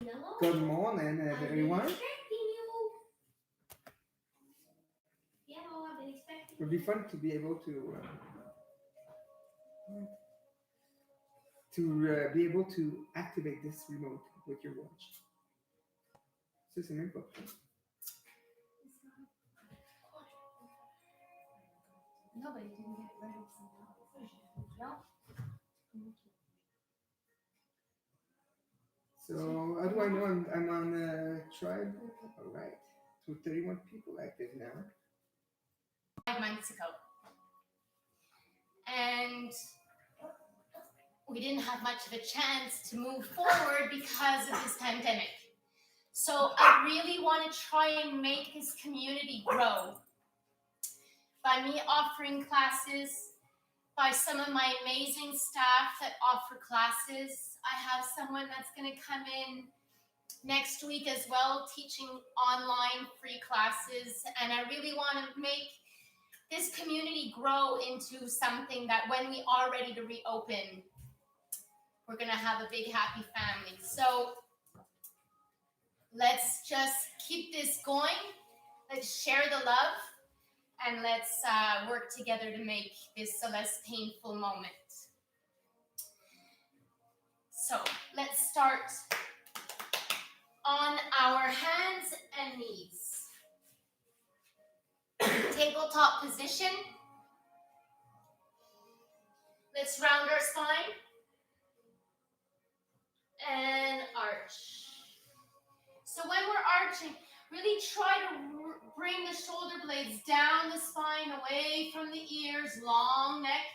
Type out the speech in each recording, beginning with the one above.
Good morning, everyone. It would be fun to be able to activate this remote with your watch. Ça, c'est même pas prêt. No, but you didn't get ready for the no. So how do I know I'm on Tribe? All right. So 31 people active now. 5 months ago. And we didn't have much of a chance to move forward because of this pandemic. So I really want to try and make this community grow by me offering classes, by some of my amazing staff that offer classes. I have someone that's going to come in next week as well, teaching online free classes. And I really want to make this community grow into something that when we are ready to reopen, we're going to have a big, happy family. So let's just keep this going. Let's share the love. And let's work together to make this a less painful moment. So let's start on our hands and knees. Tabletop position. Let's round our spine. And arch. So when we're arching, really try to bring the shoulder blades down the spine, away from the ears, long neck,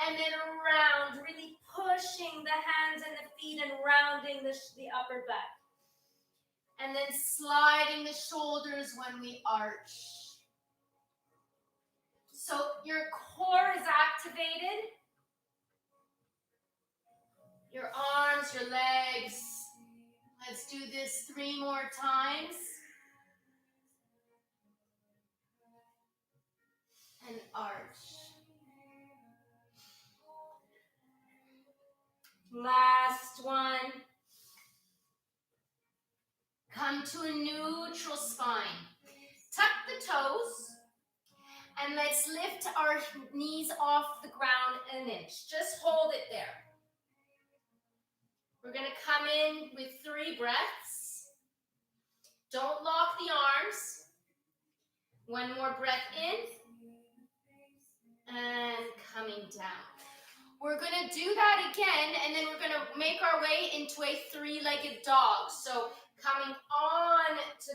and then around, really pushing the hands and the feet and rounding the upper back. And then sliding the shoulders when we arch. So your core is activated. Your arms, your legs. Let's do this 3 more times. And arch. Last one. Come to a neutral spine. Tuck the toes. And let's lift our knees off the ground an inch. Just hold it there. We're going to come in with 3 breaths. Don't lock the arms. 1 more breath in. And coming down. We're going to do that again, and then we're going to make our way into a 3-legged dog. So coming on to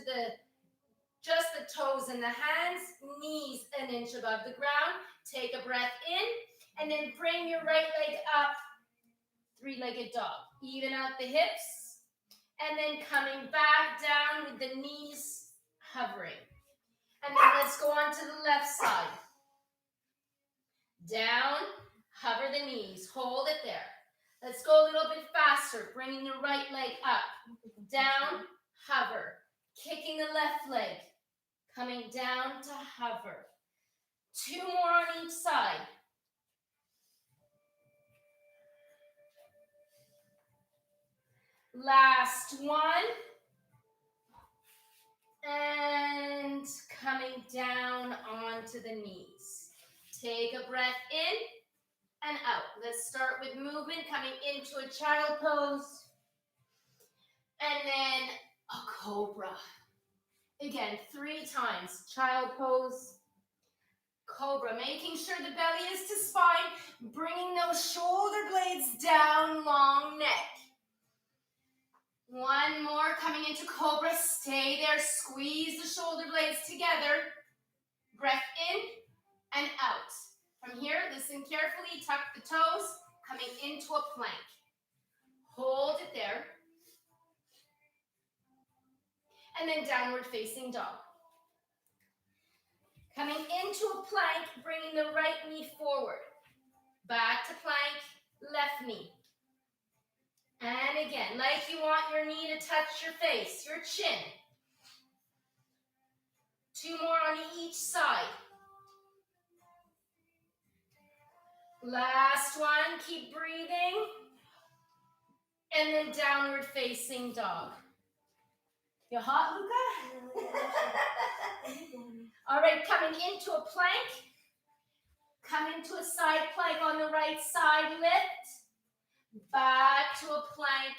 just the toes and the hands, knees an inch above the ground. Take a breath in, and then bring your right leg up, 3-legged dog. Even out the hips, and then coming back down with the knees hovering. And then let's go on to the left side. Down, hover the knees, hold it there. Let's go a little bit faster, bringing the right leg up. Down, hover. Kicking the left leg, coming down to hover. 2 more on each side. Last one. And coming down onto the knees. Take a breath in and out. Let's start with movement, coming into a child pose. And then a cobra. Again, 3 times. Child pose, cobra. Making sure the belly is to spine. Bringing those shoulder blades down, long neck. 1 more, coming into cobra. Stay there. Squeeze the shoulder blades together. Breath in and out. From here, listen carefully. Tuck the toes. Coming into a plank. Hold it there. And then downward facing dog. Coming into a plank, bringing the right knee forward. Back to plank, left knee. And again, like you want your knee to touch your face, your chin. 2 more on each side. Last one, keep breathing. and then downward facing dog. You hot, Luca? All right, coming into a plank. Come into a side plank on the right side, lift. Back to a plank,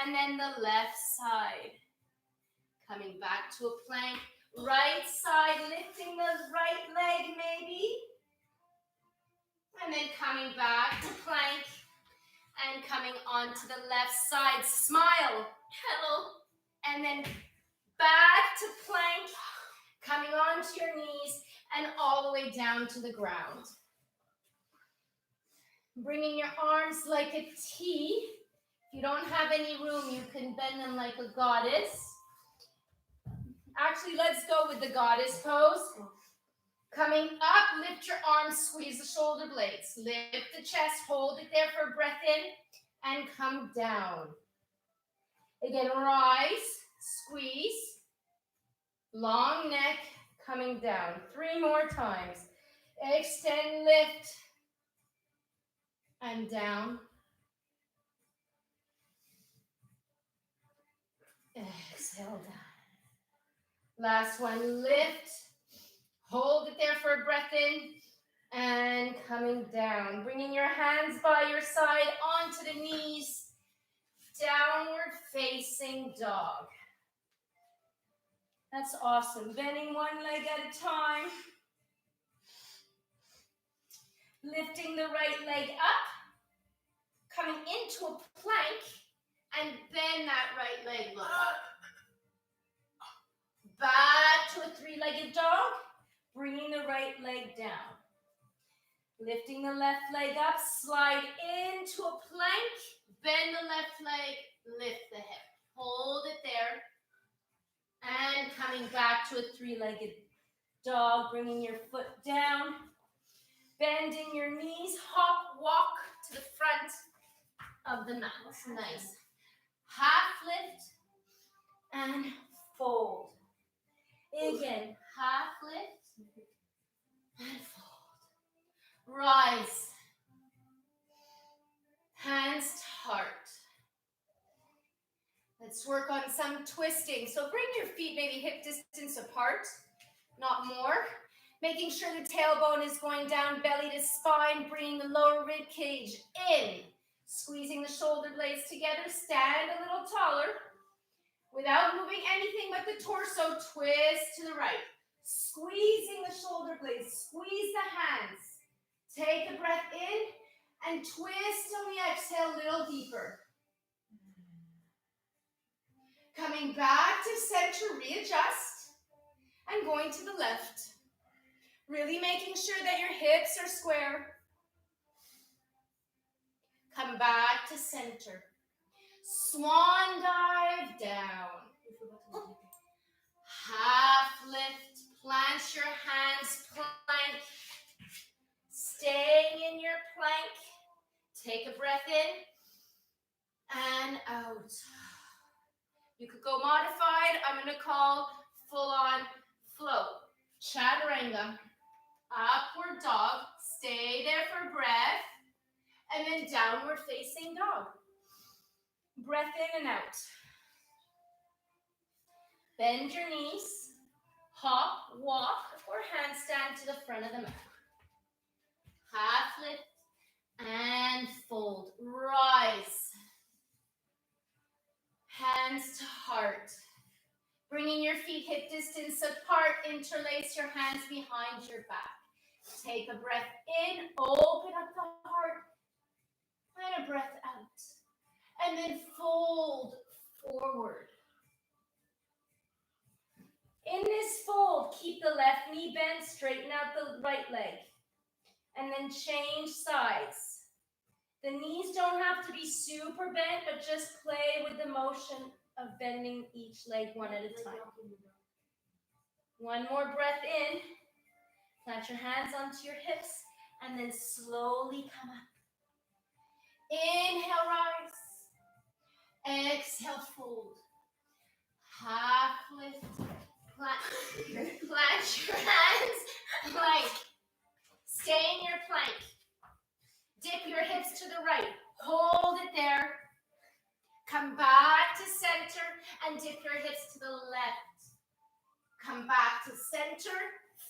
and then the left side. Coming back to a plank, right side, lifting the right leg maybe. And then coming back to plank, and coming onto the left side. Smile, hello. And then back to plank, coming onto your knees, and all the way down to the ground. Bringing your arms like a T. If you don't have any room, you can bend them like a goddess. Actually, let's go with the goddess pose. Coming up, lift your arms, squeeze the shoulder blades. Lift the chest, hold it there for a breath in, and come down. Again, rise, squeeze, long neck, coming down. 3 more times. Extend, lift, and down. Exhale down. Last one, lift. Hold it there for a breath in and coming down. Bringing your hands by your side onto the knees. Downward facing dog. That's awesome. Bending one leg at a time. Lifting the right leg up. Coming into a plank and bend that right leg look up. Back to a 3-legged dog. Bringing the right leg down. Lifting the left leg up, slide into a plank, bend the left leg, lift the hip. Hold it there. And coming back to a 3-legged dog, bringing your foot down, bending your knees, hop, walk to the front of the mat. Nice. Half lift and fold. Again, half lift. And fold. Rise. Hands to heart. Let's work on some twisting. So bring your feet maybe hip distance apart, not more. Making sure the tailbone is going down, belly to spine, bringing the lower rib cage in. Squeezing the shoulder blades together, stand a little taller. Without moving anything but the torso, twist to the right. Squeezing the shoulder blades, squeeze the hands. Take a breath in and twist on the exhale a little deeper. Coming back to center, readjust, and going to the left. Really making sure that your hips are square. Come back to center. Swan dive down. Half lift. Plant your hands, plank. Staying in your plank. Take a breath in and out. You could go modified. I'm going to call full-on float. Chaturanga. Upward dog. Stay there for breath. And then downward facing dog. Breath in and out. Bend your knees. Hop, walk, or handstand to the front of the mat. Half lift and fold. Rise. Hands to heart. Bringing your feet hip distance apart. Interlace your hands behind your back. Take a breath in. Open up the heart. And a breath out. And then fold forward. In this fold, keep the left knee bent, straighten out the right leg. And then change sides. The knees don't have to be super bent, but just play with the motion of bending each leg one at a time. One more breath in. Plant your hands onto your hips, and then slowly come up. Inhale, rise. Exhale, fold. Half lift. Plant your hands, plank. Stay in your plank. Dip your hips to the right. Hold it there. Come back to center and dip your hips to the left. Come back to center,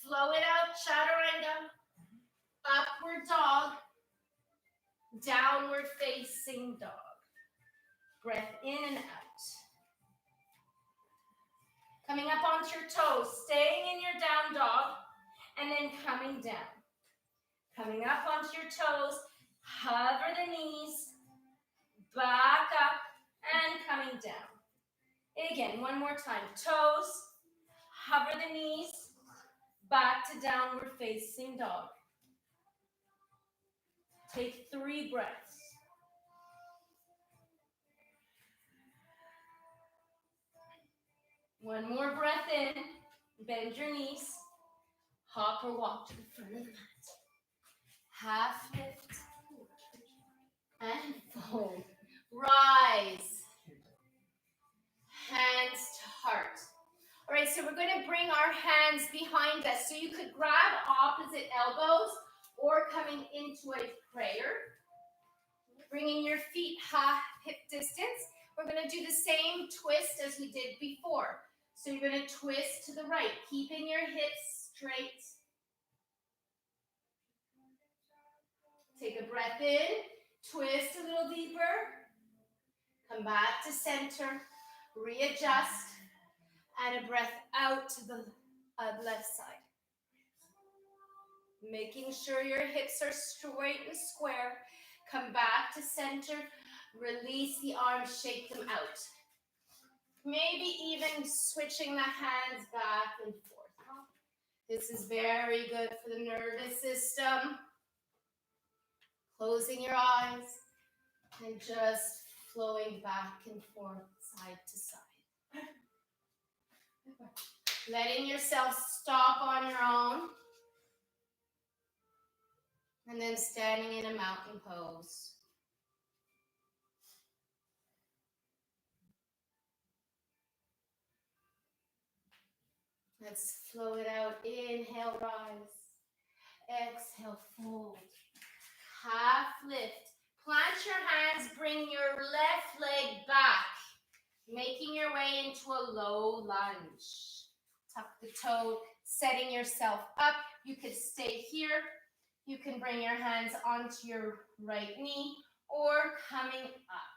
flow it out, chaturanga, upward dog, downward facing dog. Breath in and out. Coming up onto your toes, staying in your down dog, and then coming down. Coming up onto your toes, hover the knees, back up, and coming down. Again, one more time. Toes, hover the knees, back to downward facing dog. Take 3 breaths. One more breath in, bend your knees, hop or walk to the front of the mat. Half lift and fold. Rise. Hands to heart. All right, so we're going to bring our hands behind us. So you could grab opposite elbows or coming into a prayer. Bringing your feet half hip distance. We're going to do the same twist as we did before. So you're going to twist to the right, keeping your hips straight. Take a breath in, twist a little deeper. Come back to center, readjust, and a breath out to the left side. Making sure your hips are straight and square. Come back to center, release the arms, shake them out. Maybe even switching the hands back and forth. This is very good for the nervous system. Closing your eyes and just flowing back and forth, side to side. Letting yourself stop on your own. And then standing in a mountain pose. Let's flow it out. Inhale, rise. Exhale, fold. Half lift. Plant your hands, bring your left leg back. Making your way into a low lunge. Tuck the toe, setting yourself up. You could stay here. You can bring your hands onto your right knee or coming up.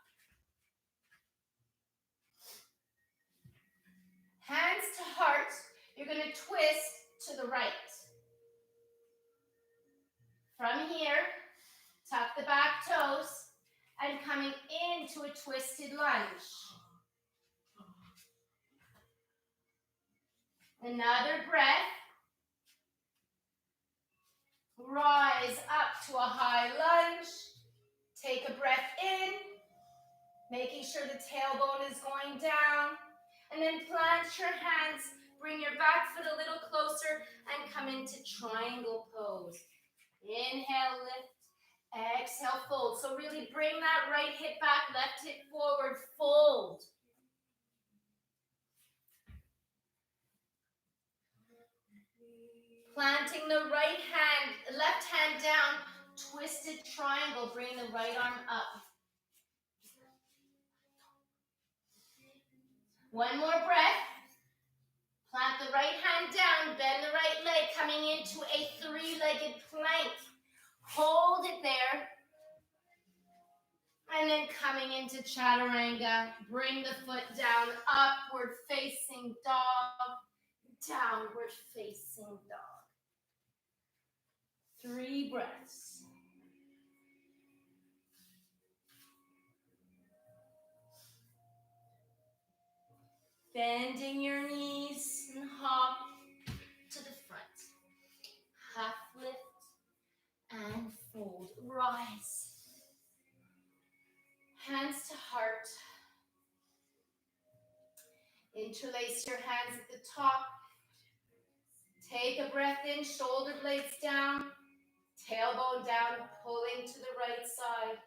Hands to heart. You're going to twist to the right. From here, tuck the back toes and coming into a twisted lunge. Another breath. Rise up to a high lunge. Take a breath in, making sure the tailbone is going down. And then plant your hands, bring your back foot a little closer and come into triangle pose. Inhale, lift. Exhale, fold. So really bring that right hip back, left hip forward, fold. Planting the right hand, left hand down, twisted triangle, bring the right arm up. One more breath. Plant the right hand down, bend the right leg, coming into a 3-legged plank. Hold it there. And then coming into chaturanga, bring the foot down, upward facing dog, downward facing dog. 3 breaths. Bending your knees and hop to the front. Half lift and fold. Rise. Hands to heart. Interlace your hands at the top. Take a breath in, shoulder blades down, tailbone down, pulling to the right side.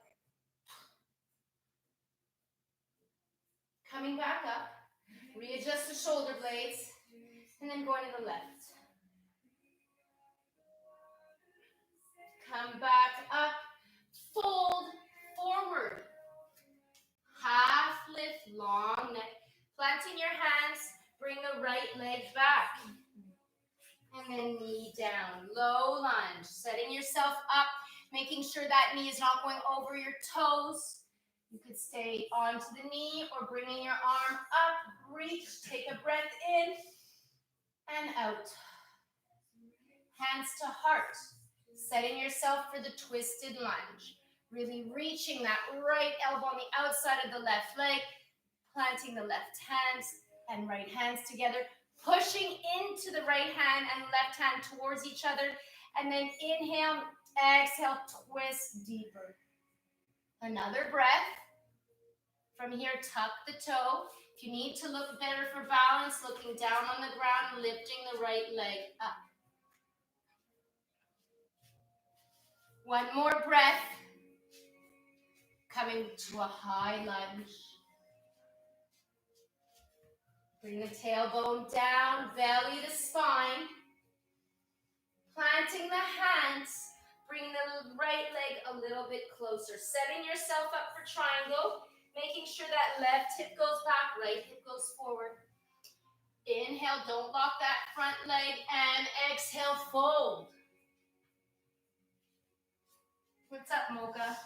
Coming back up. Readjust the shoulder blades, and then going to the left. Come back up, fold forward. Half lift, long neck. Planting your hands, bring the right leg back. And then knee down, low lunge. Setting yourself up, making sure that knee is not going over your toes. You could stay onto the knee or bringing your arm up, reach, take a breath in and out. Hands to heart, setting yourself for the twisted lunge. Really reaching that right elbow on the outside of the left leg, planting the left hands and right hands together, pushing into the right hand and left hand towards each other, and then inhale, exhale, twist deeper. Another breath. From here, tuck the toe. If you need to look better for balance, looking down on the ground, lifting the right leg up. One more breath. Coming to a high lunge. Bring the tailbone down, belly to spine. Planting the hands, bring the right leg a little bit closer. Setting yourself up for triangle. Making sure that left hip goes back, right hip goes forward. Inhale, don't lock that front leg, and exhale, fold. What's up, Mocha?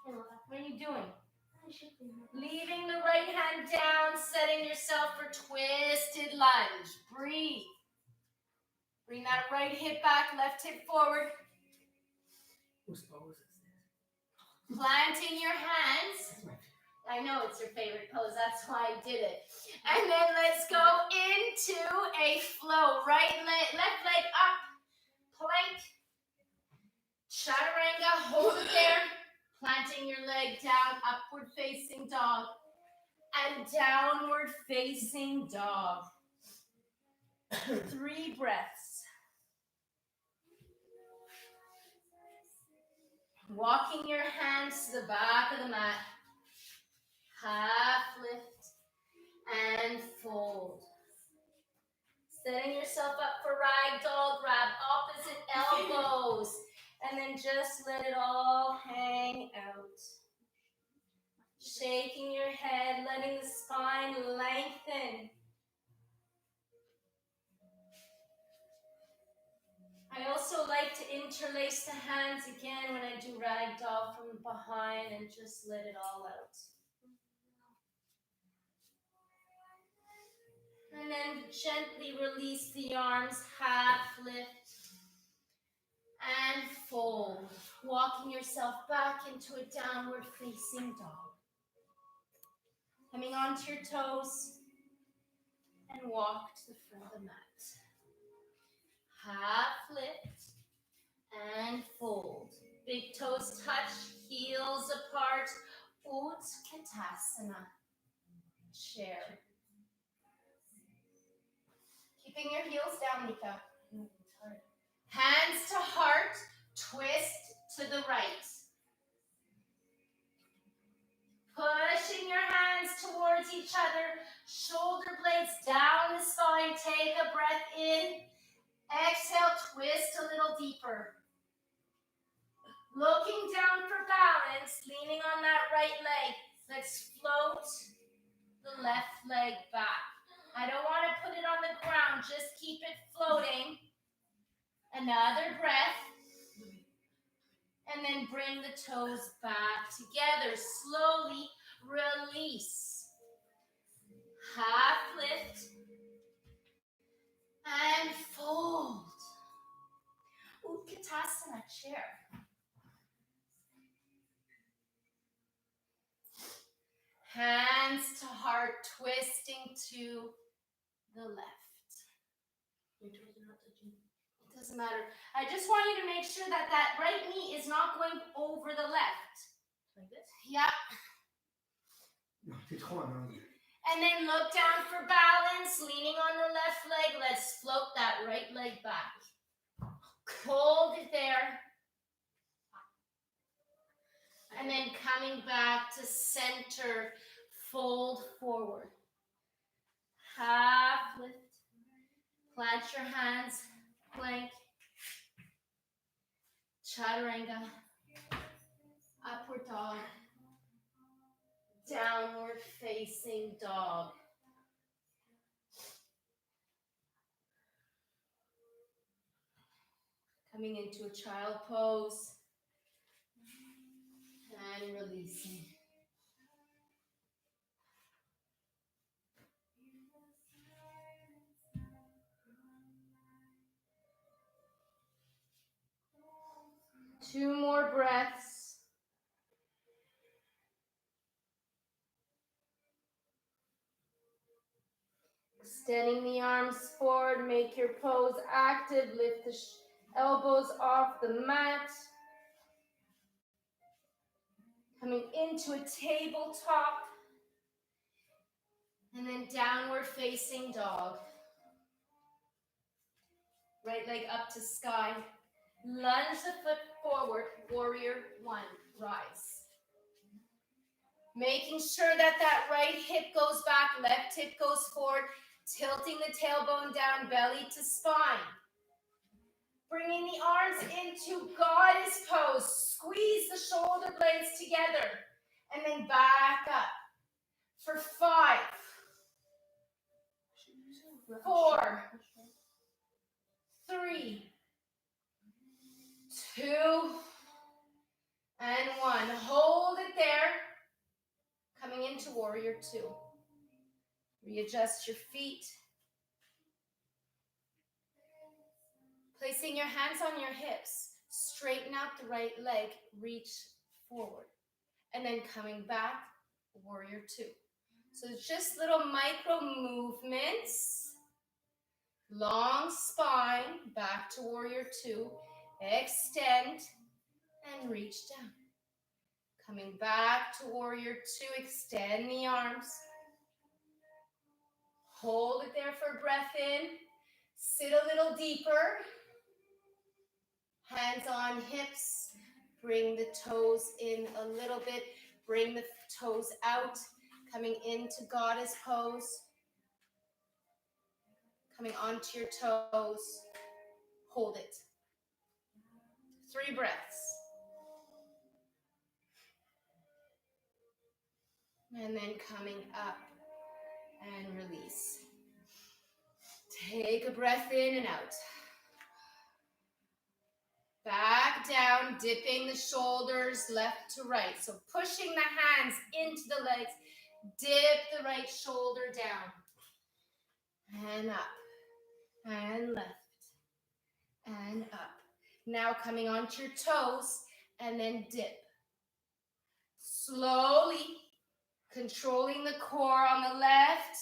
What are you doing? Leaving the right hand down, setting yourself for twisted lunge. Breathe. Bring that right hip back, left hip forward. Whose pose is this? Planting your hands. I know it's your favorite pose, that's why I did it. And then let's go into a flow. Right leg, left leg up, plank, chaturanga, hold it there. Planting your leg down, upward facing dog, and downward facing dog. 3 breaths. Walking your hands to the back of the mat. Half lift and fold. Setting yourself up for ragdoll, grab opposite elbows. And then just let it all hang out. Shaking your head, letting the spine lengthen. I also like to interlace the hands again when I do ragdoll from behind and just let it all out. And then gently release the arms, half lift and fold. Walking yourself back into a downward facing dog. Coming onto your toes and walk to the front of the mat. Half lift and fold. Big toes touch, heels apart. Utkatasana. Chair. Keeping your heels down, Mika. Hands to heart, twist to the right. Pushing your hands towards each other, shoulder blades down the spine. Take a breath in. Exhale, twist a little deeper. Looking down for balance, leaning on that right leg. Let's float the left leg back. I don't want to put it on the ground, just keep it floating. Another breath. And then bring the toes back together. Slowly release. Half lift. And fold. Utkatasana, chair. Hands to heart, twisting to the left. Your toes are not touching. It doesn't matter. I just want you to make sure that that right knee is not going over the left. Like this? Yeah. No, t'es trop en angle. And then look down for balance, leaning on the left leg. Let's float that right leg back. Hold it there. And then coming back to center, fold forward. Half lift. Plant your hands, plank. Chaturanga. Upward dog. Downward facing dog. Coming into a child pose and releasing. Two more breaths. Extending the arms forward, make your pose active, lift the elbows off the mat. Coming into a tabletop. And then downward facing dog. Right leg up to sky. Lunge the foot forward, warrior one, rise. Making sure that that right hip goes back, left hip goes forward, tilting the tailbone down, belly to spine. Bringing the arms into goddess pose. Squeeze the shoulder blades together and then back up for 5, 4, 3, 2, and 1. Hold it there. Coming into warrior 2. Readjust your feet. Placing your hands on your hips. Straighten out the right leg. Reach forward. And then coming back, warrior 2. So it's just little micro movements. Long spine. Back to warrior 2. Extend and reach down. Coming back to warrior 2, extend the arms. Hold it there for breath in. Sit a little deeper. Hands on hips. Bring the toes in a little bit. Bring the toes out. Coming into goddess pose. Coming onto your toes. Hold it. 3 breaths. And then coming up and release. Take a breath in and out. Back down, dipping the shoulders left to right. So pushing the hands into the legs. Dip the right shoulder down. And up. And left. And up. Now coming onto your toes and then dip. Slowly. Controlling the core on the left,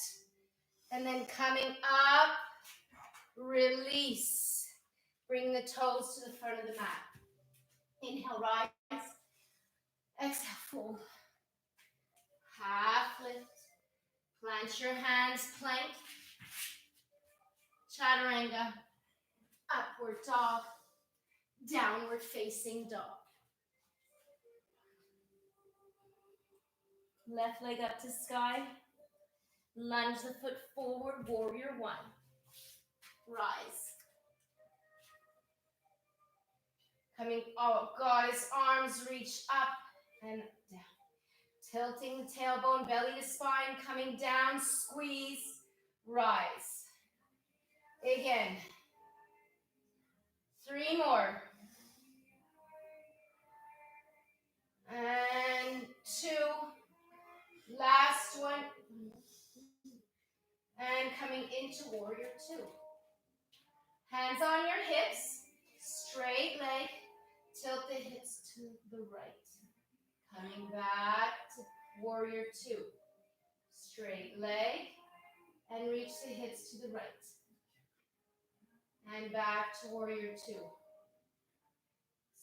and then coming up, release. Bring the toes to the front of the mat. Inhale, rise. Exhale, fold. Half lift. Plant your hands, plank. Chaturanga. Upward dog. Downward facing dog. Left leg up to sky. Lunge the foot forward, warrior 1. Rise. Coming, oh, goddess arms reach up and down. Tilting the tailbone, belly to spine, coming down, squeeze, rise. Again. 3 more. And 2. Last one. And coming into warrior 2. Hands on your hips. Straight leg. Tilt the hips to the right. Coming back to warrior 2. Straight leg. And reach the hips to the right. And back to warrior 2.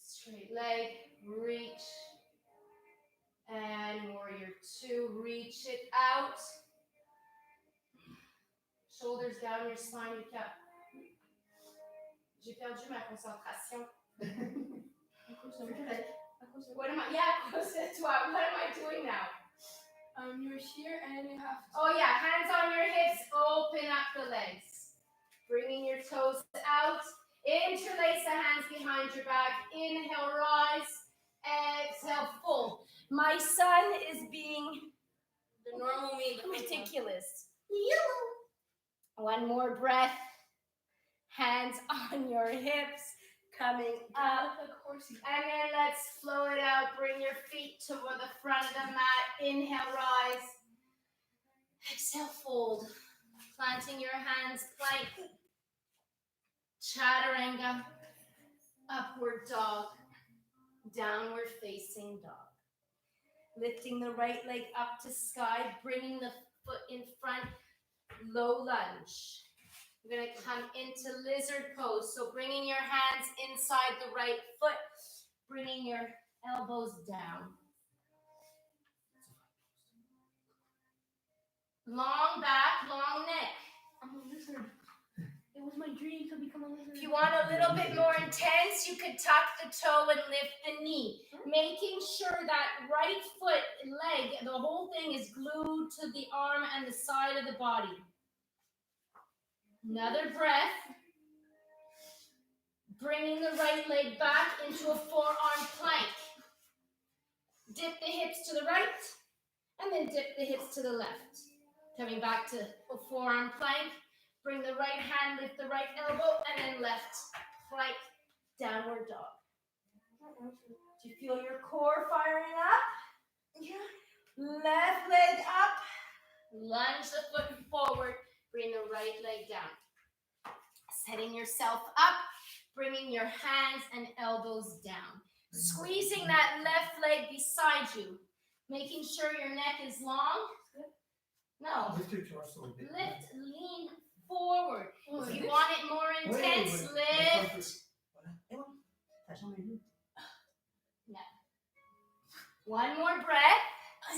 Straight leg. Reach. And warrior 2, reach it out. Shoulders down your spine, you cap. J'ai perdu ma concentration. What am I? Yeah, what am I doing now? You're here and you have to... Oh yeah, hands on your hips, open up the legs. Bringing your toes out. Interlace the hands behind your back. Inhale, rise. Exhale, fold. My son is being One more breath. Hands on your hips, coming up. Like horsey. And then let's flow it out. Bring your feet toward the front of the mat. Inhale, rise. Exhale, fold. Planting your hands, plank. Chaturanga. Upward dog. Downward facing dog. Lifting the right leg up to sky. Bringing the foot in front. Low lunge. We're going to come into lizard pose. So bringing your hands inside the right foot. Bringing your elbows down. Long back, long neck. I'm a lizard. It was my dream to become a lizard. If you want a little bit more intense, you could tuck the toe and lift the knee. Making sure that right foot and leg, the whole thing is glued to the arm and the side of the body. Another breath. Bringing the right leg back into a forearm plank. Dip the hips to the right, and then dip the hips to the left. Coming back to a forearm plank. Bring the right hand, lift the right elbow, and then left plank, downward dog. Do you feel your core firing up? Yeah. Left leg up. Lunge the foot forward. Bring the right leg down. Setting yourself up. Bringing your hands and elbows down. Squeezing that left leg beside you. Making sure your neck is long. No. Lift your torso a bit. Lift, lean forward. Oh, If you want it more intense, lift. One more breath.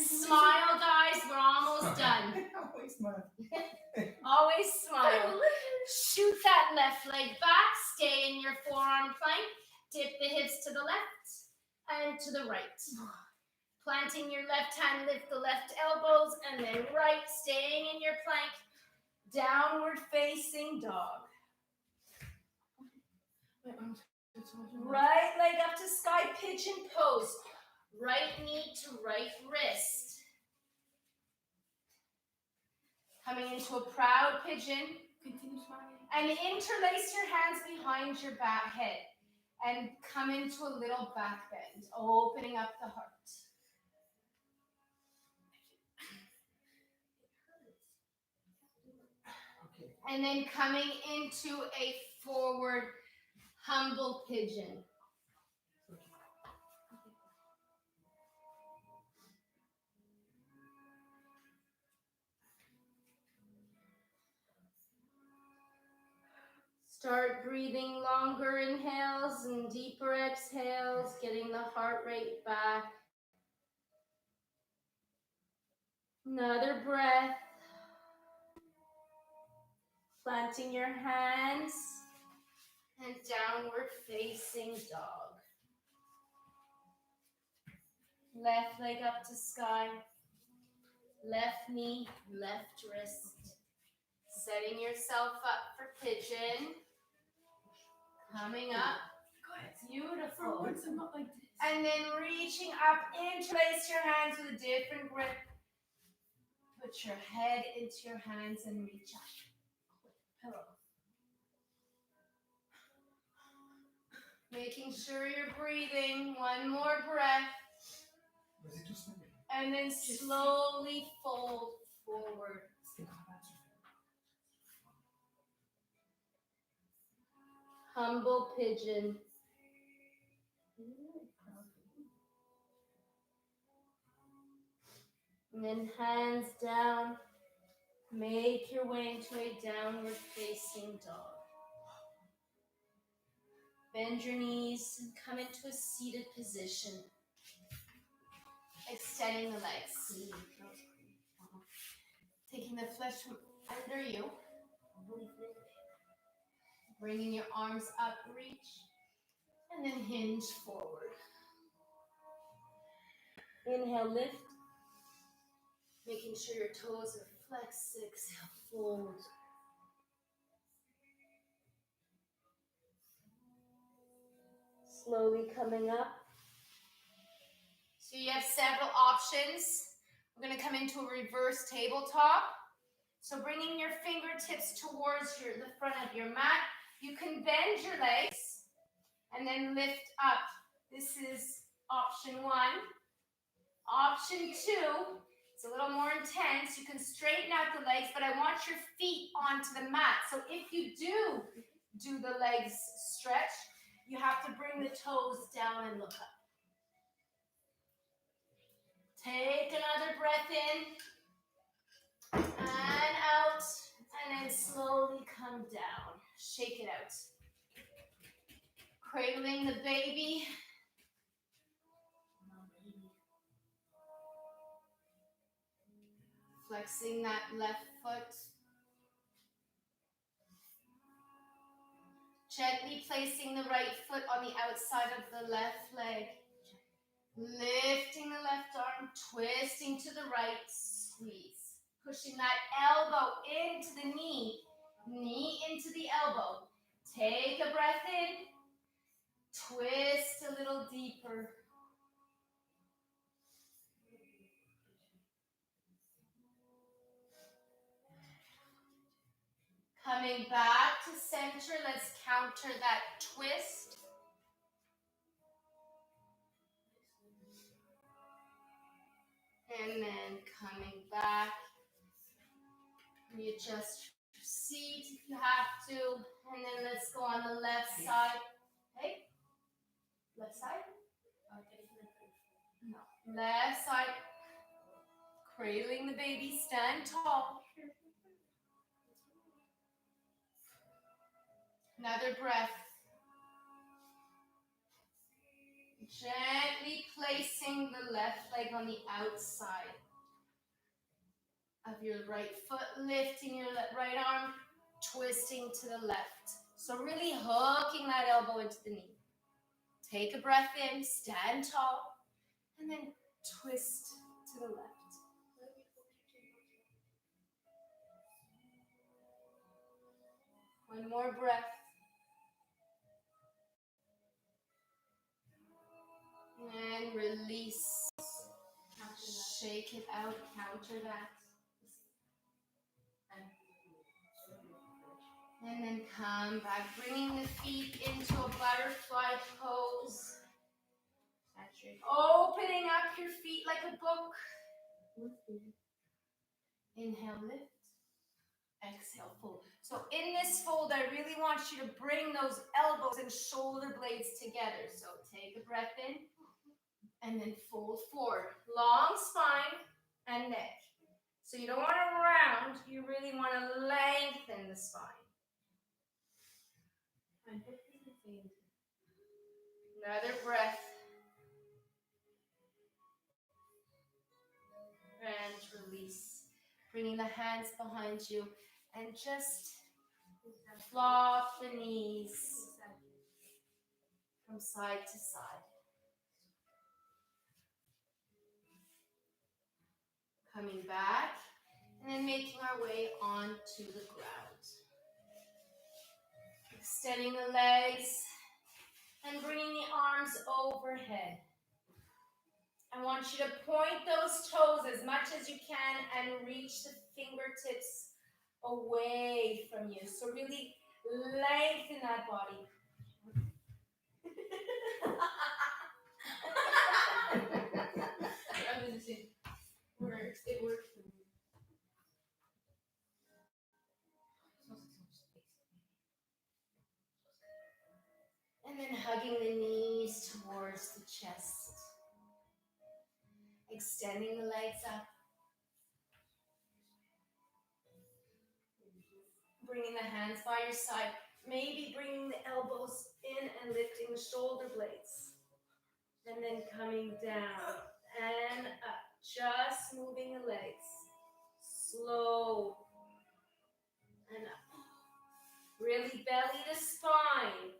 Smile, guys. We're almost done. Always smile. Always smile. Shoot that left leg back. Stay in your forearm plank. Dip the hips to the left and to the right. Planting your left hand, lift the left elbows, and then right, staying in your plank. Downward facing dog. Right leg up to sky, pigeon pose. Right knee to right wrist. Coming into a proud pigeon. Continue smiling. And interlace your hands behind your back head. And come into a little back bend, opening up the heart. Okay. And then coming into a forward humble pigeon. Start breathing longer inhales and deeper exhales, getting the heart rate back. Another breath. Planting your hands and downward facing dog. Left leg up to sky. Left knee, left wrist. Setting yourself up for pigeon. Coming up. Beautiful. Forwards and not like this. And then reaching up, interlace your hands with a different grip. Put your head into your hands and reach up. Pillow. Making sure you're breathing. One more breath. Was it too slow? And then slowly fold forward. Humble pigeon. And then hands down. Make your way into a downward facing dog. Bend your knees and come into a seated position. Extending the legs. Taking the flesh from under you. Bringing your arms up, reach, and then hinge forward. Inhale, lift. Making sure your toes are flexed. Exhale, fold. Slowly coming up. So you have several options. We're going to come into a reverse tabletop. So bringing your fingertips towards the front of your mat. You can bend your legs and then lift up. This is option 1. Option 2, it's a little more intense. You can straighten out the legs, but I want your feet onto the mat. So if you do the legs stretch, you have to bring the toes down and look up. Take another breath in and out, and then slowly come down. Shake it out. Cradling the baby. Flexing that left foot. Gently placing the right foot on the outside of the left leg. Lifting the left arm, twisting to the right, squeeze. Pushing that elbow into the knee into the elbow. Take a breath in, twist a little deeper. Coming back to center, let's counter that twist. And then coming back, readjust your seat if you have to, and then let's go on the left side. Okay? Left side? No. Left side. Cradling the baby, stand tall. Another breath. Gently placing the left leg on the outside of your right foot, lifting your right arm, twisting to the left. So really hooking that elbow into the knee. Take a breath in, stand tall, and then twist to the left. One more breath. And release. Shake it out, counter that. And then come back, bringing the feet into a butterfly pose. Opening up your feet like a book. Inhale, lift. Exhale, fold. So in this fold, I really want you to bring those elbows and shoulder blades together. So take a breath in and then fold forward. Long spine and neck. So you don't want to round, you really want to lengthen the spine. Another breath. And release. Bringing the hands behind you and just flop the knees from side to side. Coming back and then making our way onto the ground. Extending the legs and bringing the arms overhead. I want you to point those toes as much as you can and reach the fingertips away from you. So really lengthen that body. It works for me. And then hugging the knees towards the chest. Extending the legs up. Bringing the hands by your side. Maybe bringing the elbows in and lifting the shoulder blades. And then coming down and up. Just moving the legs. Slow and up. Really belly to spine.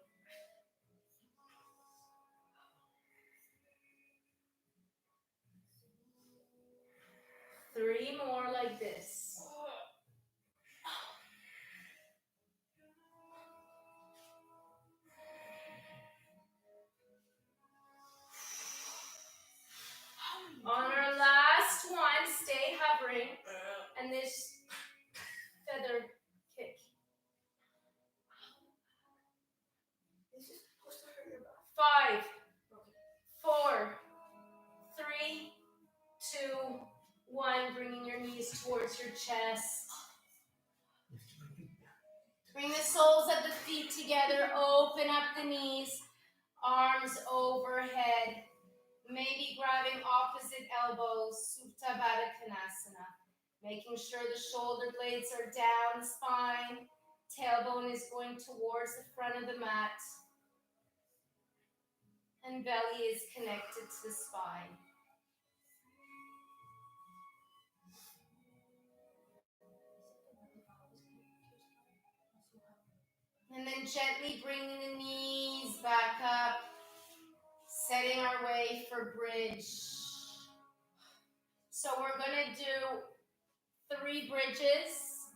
Three more like this. On our last one, stay hovering. And this towards your chest. Lift your feet back. Bring the soles of the feet together. Open up the knees. Arms overhead. Maybe grabbing opposite elbows. Supta Baddha Konasana. Making sure the shoulder blades are down, spine. Tailbone is going towards the front of the mat. And belly is connected to the spine. And then gently bringing the knees back up, setting our way for bridge. So we're going to do 3 bridges.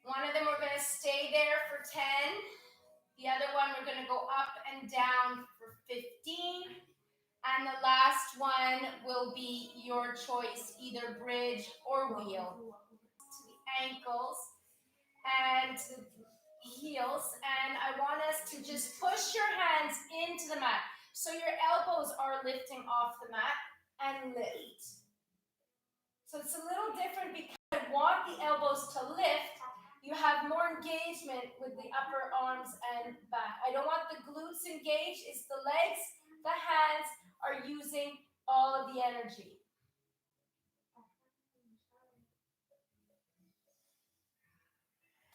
One of them we're going to stay there for 10. The other one we're going to go up and down for 15. And the last one will be your choice, either bridge or wheel. To the ankles and to the heels. And I want us to just push your hands into the mat. So your elbows are lifting off the mat and lift. So it's a little different because I want the elbows to lift. You have more engagement with the upper arms and back. I don't want the glutes engaged. It's the legs, the hands are using all of the energy.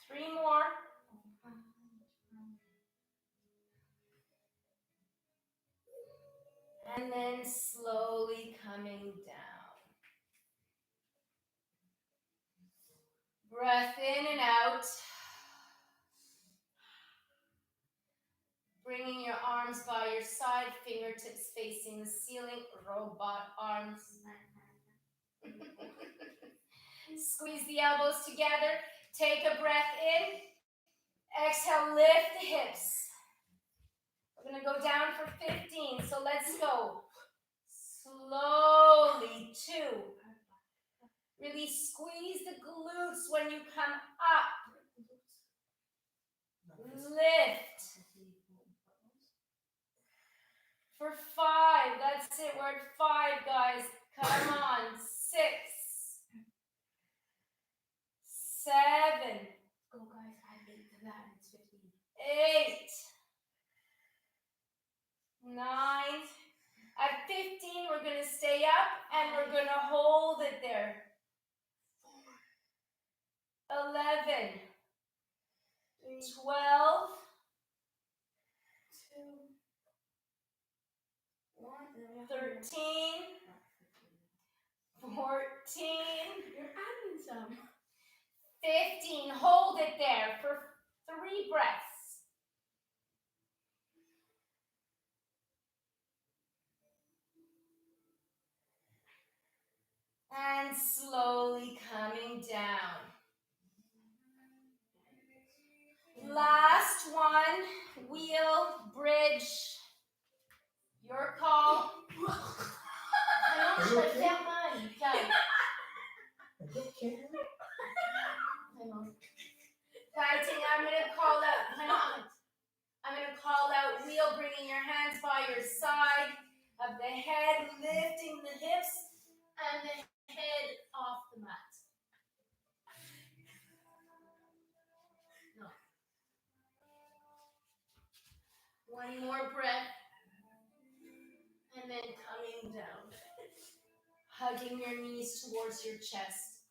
Three more. And then slowly coming down. Breath in and out. Bringing your arms by your side, fingertips facing the ceiling, robot arms. Squeeze the elbows together. Take a breath in. Exhale, lift the hips. We're going to go down for 15, so let's go. Slowly, 2. Really squeeze the glutes when you come up. Lift. For 5, that's it, we're at 5, guys. Come on, 6. 7. Go, guys. Add 8 to that. It's 15. 8. 9. At 15, we're going to stay up and we're going to hold it there. 11. 12. 13. 14. You're adding some. 15. Hold it there for 3 breaths. And slowly coming down. Last one, wheel, bridge. Your call. Are you okay? Fighting, I'm going to call out, I'm going to call out wheel, bringing your hands by your side of the head, lifting the hips and the head off the mat. No. One more breath. And then coming down. Hugging your knees towards your chest.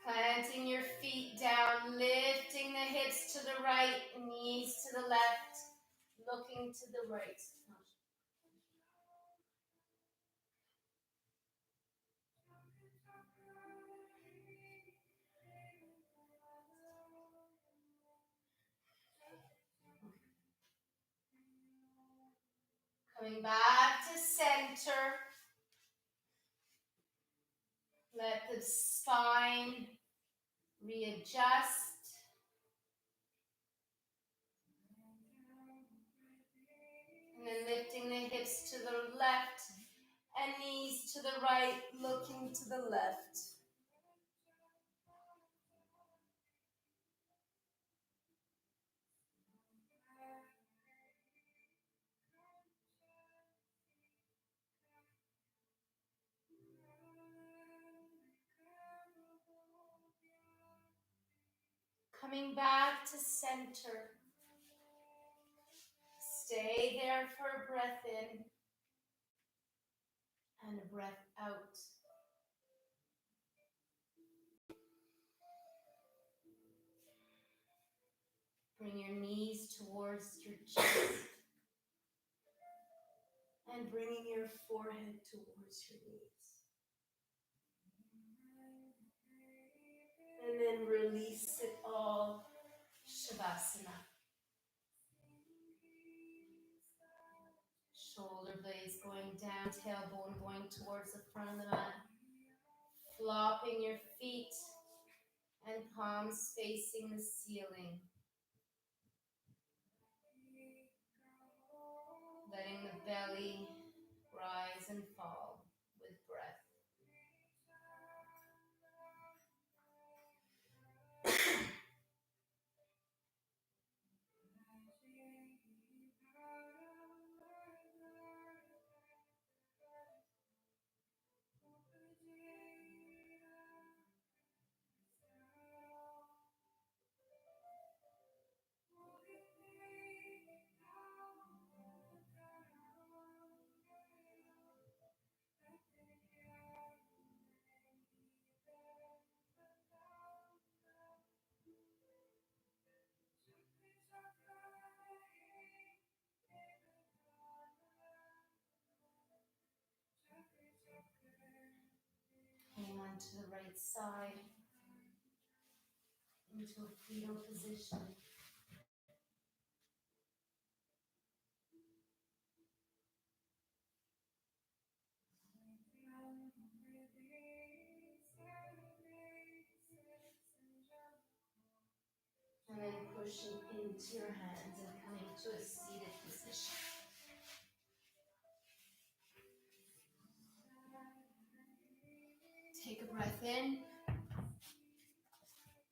Planting your feet down, lifting the hips to the right, knees to the left, looking to the right. Coming back to center. Let the spine readjust. And then lifting the hips to the left and knees to the right, looking to the left. Coming back to center. Stay there for a breath in and a breath out. Bring your knees towards your chest and bringing your forehead towards your knees. And then release it all. Shavasana. Shoulder blades going down, tailbone going towards the front of the mat. Flopping your feet and palms facing the ceiling. Letting the belly rise and fall with breath. Hang on to the right side into a fetal position. And then pushing into your hands and coming to a seated position. Take a breath in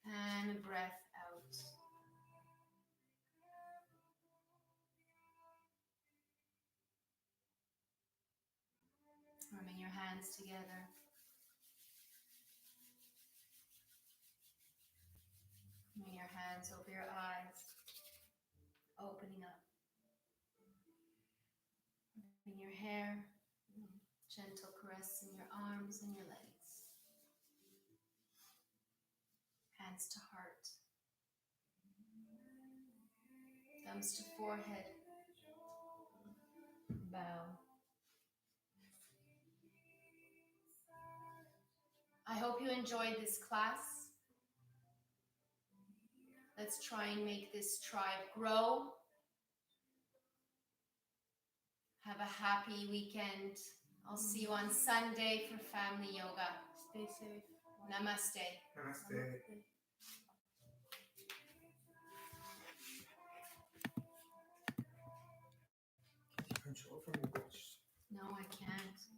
and a breath out. Rubbing your hands together. Bring your hands over your eyes, opening up. Rubbing your hair, gentle caressing your arms and your legs. Hands to heart. Thumbs to forehead. Bow. I hope you enjoyed this class. Let's try and make this tribe grow. Have a happy weekend. I'll see you on Sunday for family yoga. Stay safe. Namaste. Namaste. Control from your watch. No, I can't.